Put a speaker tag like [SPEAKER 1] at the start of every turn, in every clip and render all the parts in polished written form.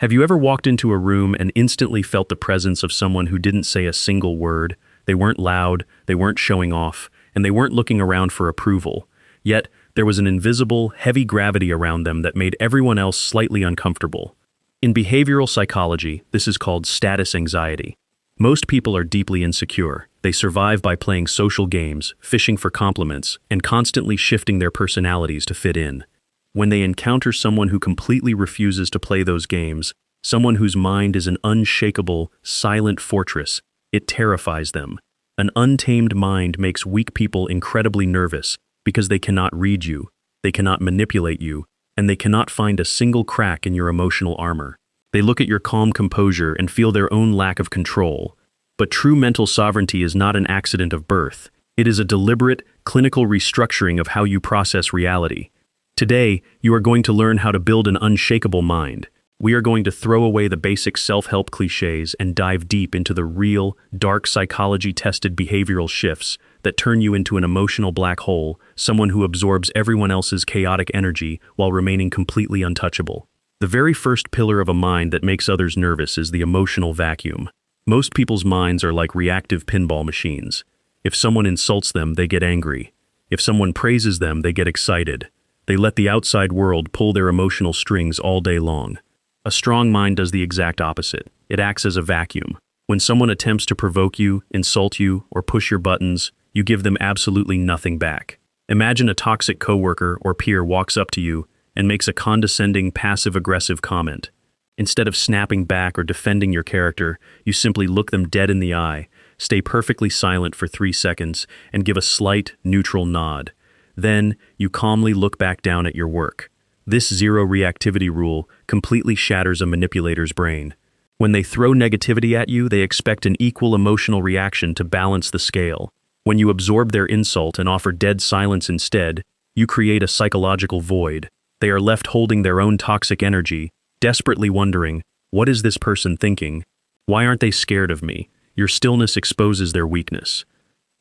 [SPEAKER 1] Have you ever walked into a room and instantly felt the presence of someone who didn't say a single word? They weren't loud, they weren't showing off, and they weren't looking around for approval. Yet, there was an invisible, heavy gravity around them that made everyone else slightly uncomfortable. In behavioral psychology, this is called status anxiety. Most people are deeply insecure. They survive by playing social games, fishing for compliments, and constantly shifting their personalities to fit in. When they encounter someone who completely refuses to play those games, someone whose mind is an unshakable, silent fortress, it terrifies them. An untamed mind makes weak people incredibly nervous because they cannot read you, they cannot manipulate you, and they cannot find a single crack in your emotional armor. They look at your calm composure and feel their own lack of control. But true mental sovereignty is not an accident of birth. It is a deliberate, clinical restructuring of how you process reality. Today, you are going to learn how to build an unshakable mind. We are going to throw away the basic self-help clichés and dive deep into the real, dark psychology-tested behavioral shifts that turn you into an emotional black hole, someone who absorbs everyone else's chaotic energy while remaining completely untouchable. The very first pillar of a mind that makes others nervous is the emotional vacuum. Most people's minds are like reactive pinball machines. If someone insults them, they get angry. If someone praises them, they get excited. They let the outside world pull their emotional strings all day long. A strong mind does the exact opposite. It acts as a vacuum. When someone attempts to provoke you, insult you, or push your buttons, you give them absolutely nothing back. Imagine a toxic coworker or peer walks up to you and makes a condescending, passive-aggressive comment. Instead of snapping back or defending your character, you simply look them dead in the eye, stay perfectly silent for 3 seconds, and give a slight, neutral nod. Then, you calmly look back down at your work. This zero reactivity rule completely shatters a manipulator's brain. When they throw negativity at you, they expect an equal emotional reaction to balance the scale. When you absorb their insult and offer dead silence instead, you create a psychological void. They are left holding their own toxic energy, desperately wondering, what is this person thinking? Why aren't they scared of me? Your stillness exposes their weakness.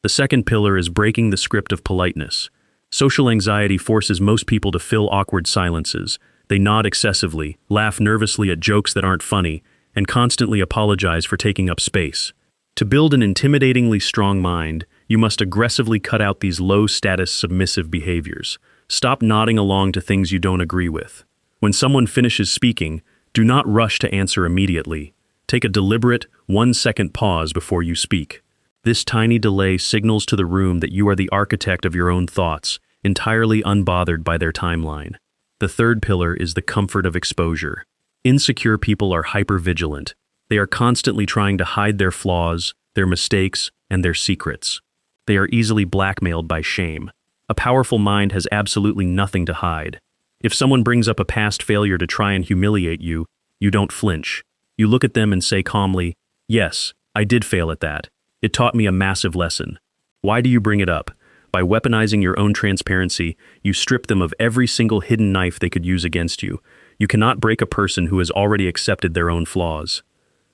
[SPEAKER 1] The second pillar is breaking the script of politeness. Social anxiety forces most people to fill awkward silences. They nod excessively, laugh nervously at jokes that aren't funny, and constantly apologize for taking up space. To build an intimidatingly strong mind, you must aggressively cut out these low-status submissive behaviors. Stop nodding along to things you don't agree with. When someone finishes speaking, do not rush to answer immediately. Take a deliberate, 1-second pause before you speak. This tiny delay signals to the room that you are the architect of your own thoughts, entirely unbothered by their timeline. The third pillar is the comfort of exposure. Insecure people are hypervigilant. They are constantly trying to hide their flaws, their mistakes, and their secrets. They are easily blackmailed by shame. A powerful mind has absolutely nothing to hide. If someone brings up a past failure to try and humiliate you, you don't flinch. You look at them and say calmly, "Yes, I did fail at that. It taught me a massive lesson." Why do you bring it up? By weaponizing your own transparency, you strip them of every single hidden knife they could use against you. You cannot break a person who has already accepted their own flaws.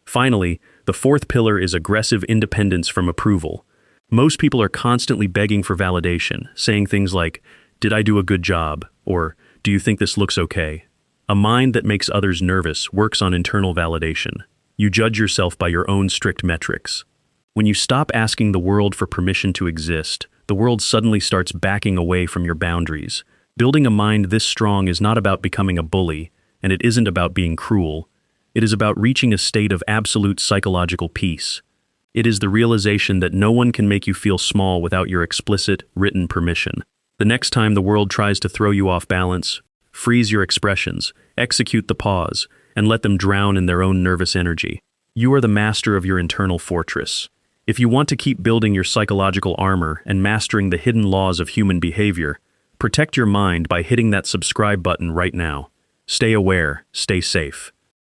[SPEAKER 1] Finally, the fourth pillar is aggressive independence from approval. Most people are constantly begging for validation, saying things like, "Did I do a good job?" or "Do you think this looks okay?" A mind that makes others nervous works on internal validation. You judge yourself by your own strict metrics. When you stop asking the world for permission to exist, the world suddenly starts backing away from your boundaries. Building a mind this strong is not about becoming a bully, and it isn't about being cruel. It is about reaching a state of absolute psychological peace. It is the realization that no one can make you feel small without your explicit, written permission. The next time the world tries to throw you off balance, freeze your expressions, execute the pause, and let them drown in their own nervous energy. You are the master of your internal fortress. If you want to keep building your psychological armor and mastering the hidden laws of human behavior, protect your mind by hitting that subscribe button right now. Stay aware, stay safe.